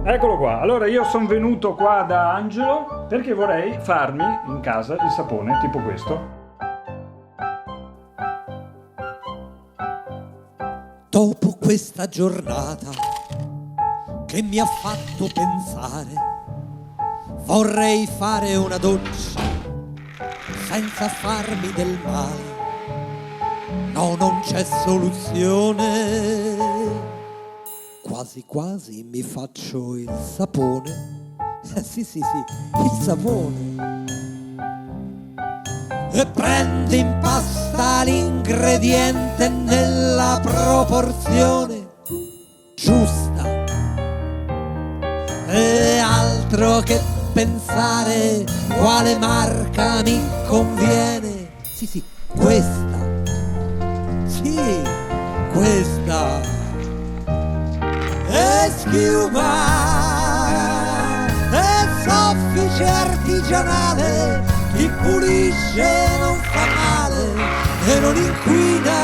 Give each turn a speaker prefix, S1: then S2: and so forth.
S1: Eccolo qua, allora io sono venuto qua da Angelo perché vorrei farmi in casa il sapone tipo questo.
S2: Dopo questa giornata che mi ha fatto pensare, vorrei fare una doccia senza farmi del male. No, non c'è soluzione. Quasi quasi mi faccio il sapone. Sì, il sapone. E prendi in pasta l'ingrediente nella proporzione giusta. E altro che pensare quale marca mi conviene. Sì, questa. Sì, questa. E schiuma, e soffice artigianale, chi pulisce non fa male e non inquina